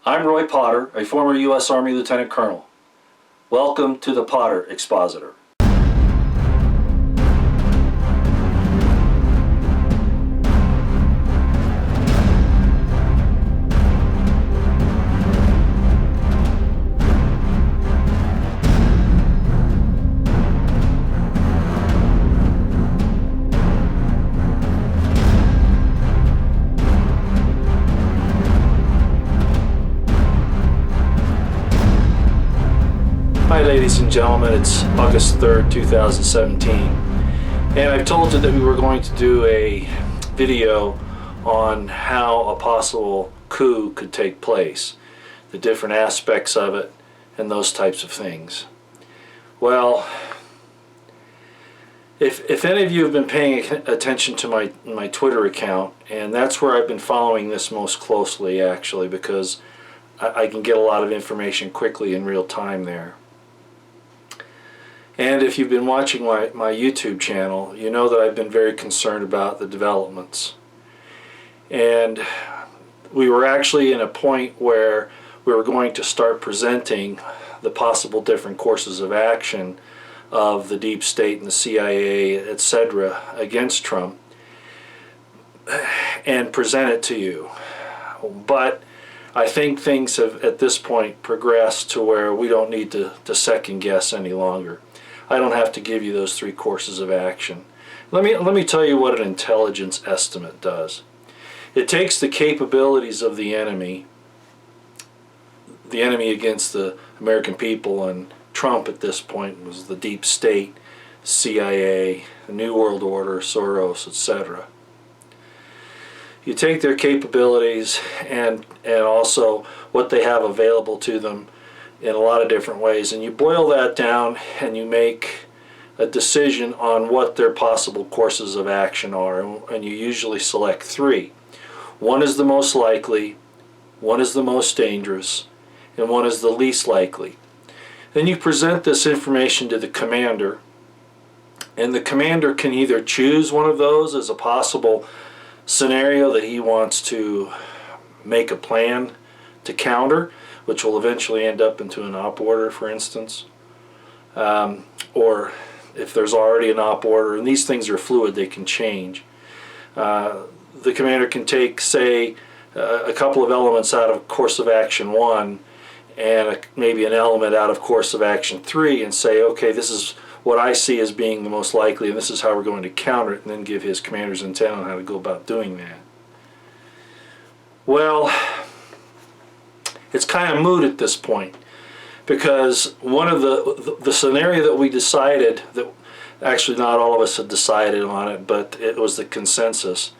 I'm Roy Potter, a former U.S. Army Lieutenant Colonel. Welcome to the Potter Expositor. Hi ladies and gentlemen, it's August 3rd, 2017, and I've told you that we were going to do a video on how a possible coup could take place, the different aspects of it, and those types of things. Well, if any of you have been paying attention to my Twitter account, and that's where I've been following this most closely actually, because I can get a lot of information quickly in real time there. And if you've been watching my YouTube channel, you know that I've been very concerned about the developments. And we were actually in a point where we were going to start presenting the possible different courses of action of the deep state and the CIA, etc., against Trump, and present it to you. But I think things have at this point progressed to where we don't need to second guess any longer. I don't have to give you those three courses of action. Let me tell you what an intelligence estimate does. It takes the capabilities of the enemy against the American people, and Trump at this point was the deep state, CIA, the New World Order, Soros, etc. You take their capabilities and also what they have available to them in a lot of different ways, and you boil that down and you make a decision on what their possible courses of action are, and you usually select three. One is the most likely, one is the most dangerous, and one is the least likely. Then you present this information to the commander, and the commander can either choose one of those as a possible scenario that he wants to make a plan to counter, which will eventually end up into an op order, for instance, or if there's already an op order, and these things are fluid, they can change. The commander can take, say, a couple of elements out of course of action 1 and maybe an element out of course of action 3 and say, okay, this is what I see as being the most likely, and this is how we're going to counter it, and then give his commander's intent on how to go about doing that. Well, it's kind of moot at this point, because one of the scenario that we decided, that actually not all of us had decided on it, but it was the consensus,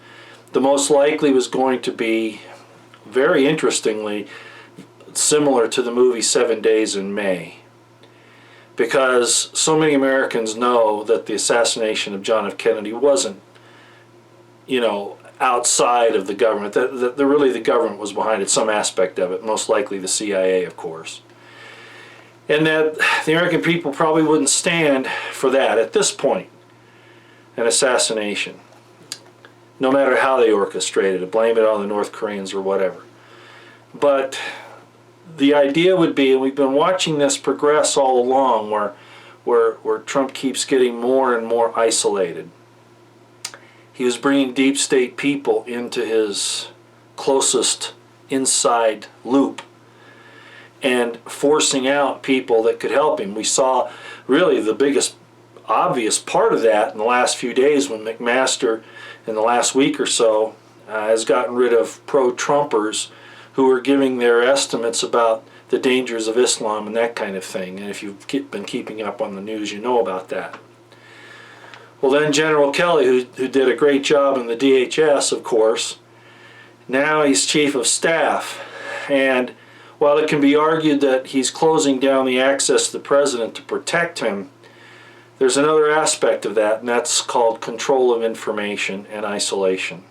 the most likely was going to be, very interestingly, similar to the movie 7 Days in May, because so many Americans know that the assassination of John F. Kennedy wasn't, outside of the government, that really the government was behind it, some aspect of it, most likely the CIA, of course. And that the American people probably wouldn't stand for that at this point, an assassination, no matter how they orchestrated it, blame it on the North Koreans or whatever. But the idea would be, and we've been watching this progress all along, where Trump keeps getting more and more isolated. He was bringing deep state people into his closest inside loop and forcing out people that could help him. We saw really the biggest obvious part of that in the last few days when McMaster, in the last week or so, has gotten rid of pro-Trumpers who were giving their estimates about the dangers of Islam and that kind of thing. And if you've been keeping up on the news, you know about that. Well, then General Kelly, who did a great job in the DHS, of course, now he's chief of staff. And while it can be argued that he's closing down the access to the president to protect him, there's another aspect of that, and that's called control of information and isolation.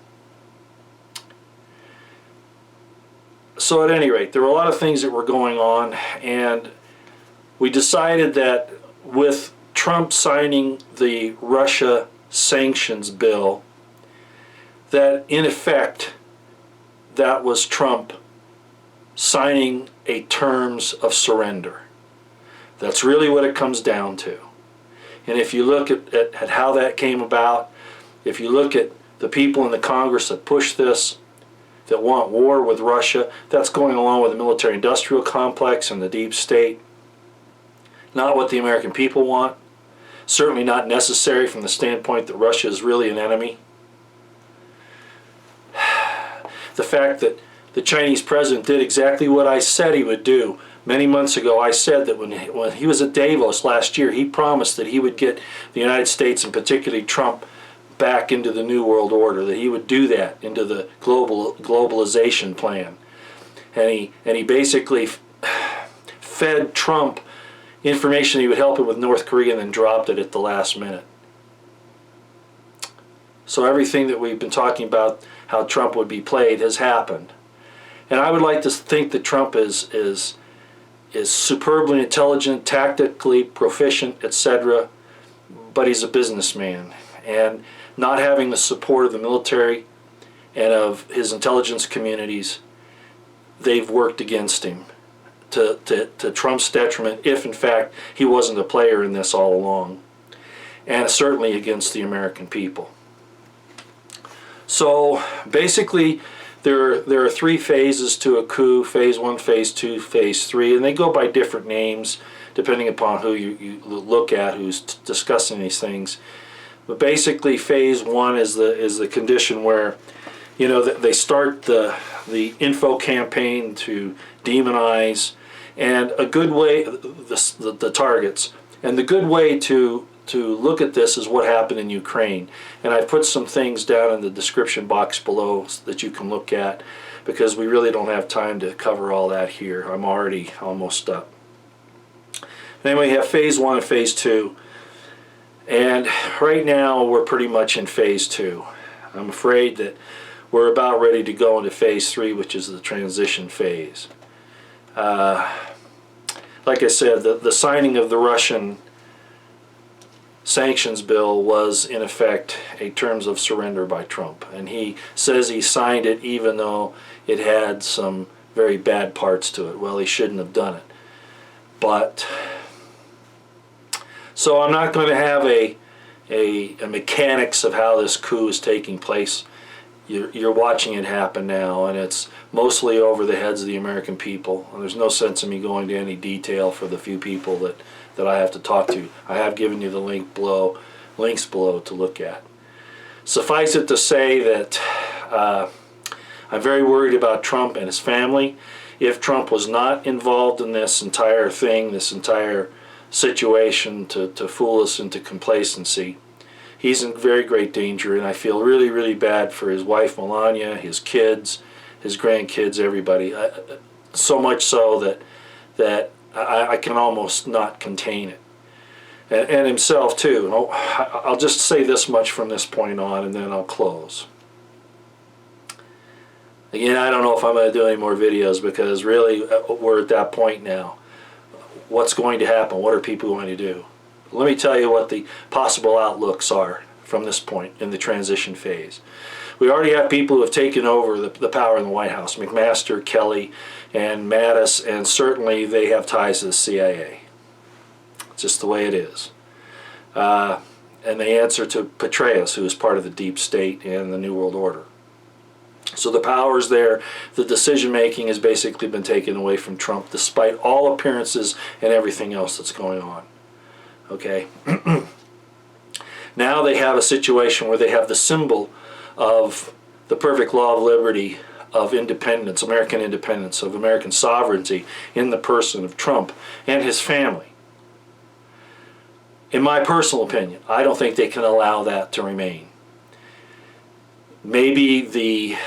So at any rate, there were a lot of things that were going on, and we decided that with Trump signing the Russia sanctions bill, that in effect that was Trump signing a terms of surrender. That's really what it comes down to. And if you look at how that came about, if you look at the people in the Congress that push this, that want war with Russia, that's going along with the military-industrial complex and the deep state. Not what the American people want. Certainly not necessary from the standpoint that Russia is really an enemy. The fact that the Chinese president did exactly what I said he would do. Many months ago, I said that when he was at Davos last year, he promised that he would get the United States, and particularly Trump, back into the New World Order, that he would do that into the globalization plan. And he basically fed Trump information he would help him with North Korea and then dropped it at the last minute. So everything that we've been talking about, how Trump would be played, has happened. And I would like to think that Trump is superbly intelligent, tactically proficient, etc., but he's a businessman. And not having the support of the military and of his intelligence communities, they've worked against him to Trump's detriment, if in fact he wasn't a player in this all along, and certainly against the American people. So basically there are three phases to a coup: phase 1, phase 2, phase 3, and they go by different names depending upon who you look at, who's discussing these things. But basically phase 1 is the condition where, you know, they start the info campaign to demonize, and a good way, the targets, and the good way to look at this is what happened in Ukraine. And I've put some things down in the description box below that you can look at, because we really don't have time to cover all that here. I'm already almost up. Then we have phase 1 and phase 2. And right now we're pretty much in phase 2. I'm afraid that we're about ready to go into phase 3, which is the transition phase. Like I said, the signing of the Russian sanctions bill was in effect a terms of surrender by Trump, and he says he signed it even though it had some very bad parts to it. Well, he shouldn't have done it. But so I'm not going to have a mechanics of how this coup is taking place. You're watching it happen now, and it's mostly over the heads of the American people, and there's no sense in me going to any detail for the few people that I have to talk to. I have given you the links below to look at. Suffice it to say that I'm very worried about Trump and his family. If Trump was not involved in this entire thing, this entire situation to fool us into complacency, he's in very great danger, and I feel really, really bad for his wife Melania, his kids, his grandkids, everybody. So much so that I can almost not contain it. And himself too. And I'll just say this much from this point on, and then I'll close. Again, I don't know if I'm going to do any more videos, because really we're at that point now. What's going to happen? What are people going to do? Let me tell you what the possible outlooks are from this point in the transition phase. We already have people who have taken over the power in the White House: McMaster, Kelly, and Mattis, and certainly they have ties to the CIA. It's just the way it is. And they answer to Petraeus, who is part of the deep state and the New World Order. So the power's there. The decision-making has basically been taken away from Trump, despite all appearances and everything else that's going on. Okay? Now they have a situation where they have the symbol of the perfect law of liberty, of independence, American independence, of American sovereignty in the person of Trump and his family. In my personal opinion, I don't think they can allow that to remain. Maybe the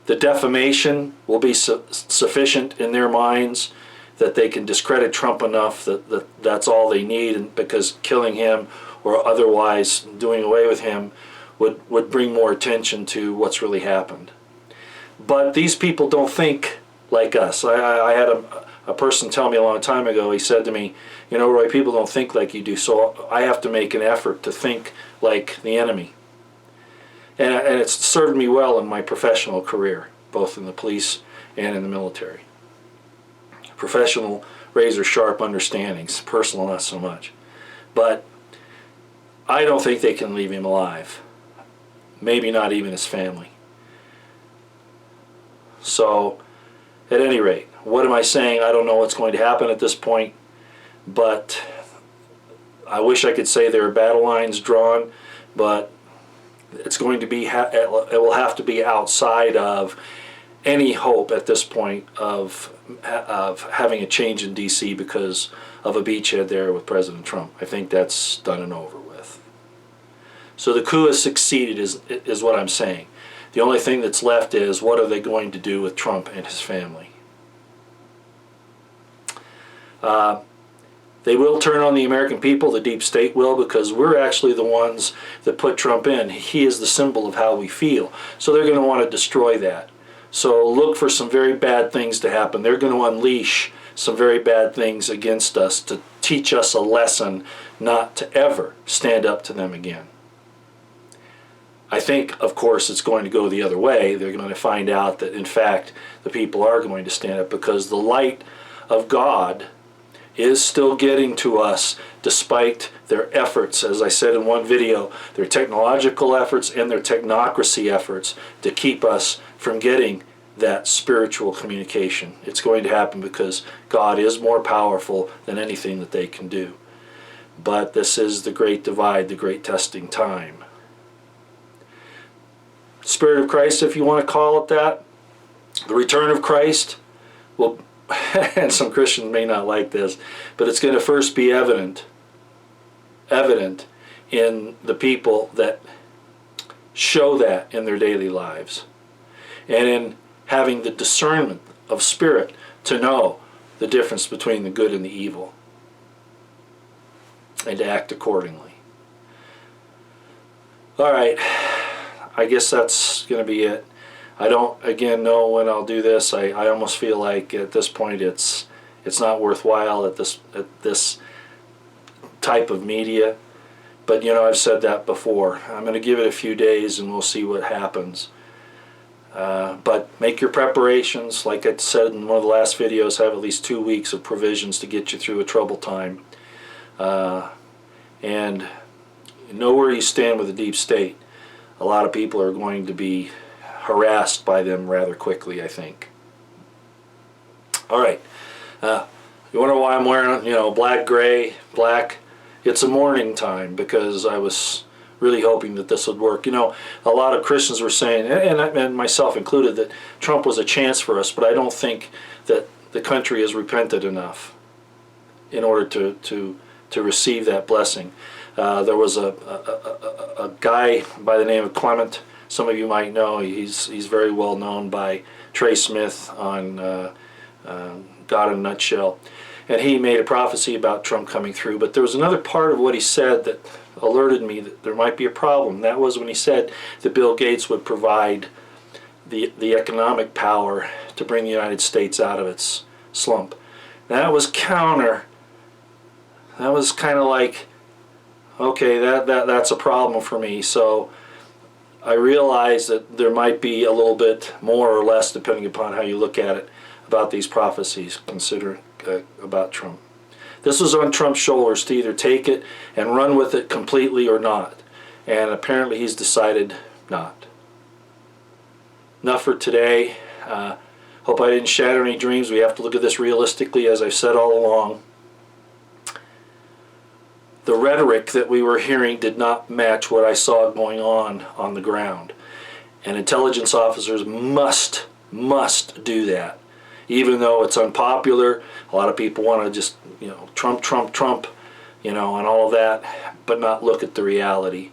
defamation will be sufficient in their minds that they can discredit Trump enough that that's all they need, and because killing him or otherwise doing away with him would bring more attention to what's really happened. But these people don't think like us. I had a person tell me a long time ago, he said to me, you know, Roy, people don't think like you do, so I have to make an effort to think like the enemy. And it's served me well in my professional career, both in the police and in the military. Professional, razor-sharp understandings, personal not so much. But I don't think they can leave him alive. Maybe not even his family. So, at any rate, what am I saying? I don't know what's going to happen at this point, but I wish I could say there are battle lines drawn, but it's going to be, it will have to be outside of any hope at this point of having a change in D.C. because of a beachhead there with President Trump. I think that's done and over with. So the coup has succeeded is what I'm saying. The only thing that's left is, what are they going to do with Trump and his family? They will turn on the American people, the deep state will, because we're actually the ones that put Trump in. He is the symbol of how we feel. So they're going to want to destroy that. So look for some very bad things to happen. They're going to unleash some very bad things against us to teach us a lesson not to ever stand up to them again. I think, of course, it's going to go the other way. They're going to find out that, in fact, the people are going to stand up, because the light of God is still getting to us despite their efforts, as I said in one video, their technological efforts and their technocracy efforts to keep us from getting that spiritual communication. It's going to happen because God is more powerful than anything that they can do. But this is the great divide, the great testing time. Spirit of Christ, if you want to call it that, the return of Christ will, and some Christians may not like this, but it's going to first be evident in the people that show that in their daily lives, and in having the discernment of spirit to know the difference between the good and the evil, and to act accordingly. All right, I guess that's going to be it. I don't, again, know when I'll do this. I almost feel like at this point it's not worthwhile at this type of media. But, you know, I've said that before. I'm going to give it a few days and we'll see what happens. But make your preparations. Like I said in one of the last videos, have at least 2 weeks of provisions to get you through a troubled time. And know where you stand with the deep state. A lot of people are going to be harassed by them rather quickly, I think. All right. You wonder why I'm wearing, you know, black, gray, black? It's a mourning time, because I was really hoping that this would work. You know, a lot of Christians were saying, and myself included, that Trump was a chance for us, but I don't think that the country has repented enough in order to receive that blessing. There was a guy by the name of Clement. Some of you might know. He's very well known by Trey Smith on God in a Nutshell. And he made a prophecy about Trump coming through. But there was another part of what he said that alerted me that there might be a problem. That was when he said that Bill Gates would provide the economic power to bring the United States out of its slump. That was counter. That was kind of like, okay, that's a problem for me. So I realized that there might be a little bit more or less, depending upon how you look at it, about these prophecies about Trump. This was on Trump's shoulders to either take it and run with it completely or not. And apparently he's decided not. Enough for today. Hope I didn't shatter any dreams. We have to look at this realistically, as I've said all along. The rhetoric that we were hearing did not match what I saw going on the ground. And intelligence officers must do that. Even though it's unpopular, a lot of people want to just, you know, Trump, you know, and all of that, but not look at the reality.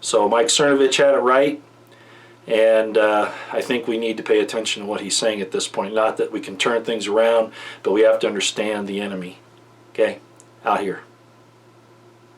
So Mike Cernovich had it right, and I think we need to pay attention to what he's saying at this point. Not that we can turn things around, but we have to understand the enemy. Okay, out here.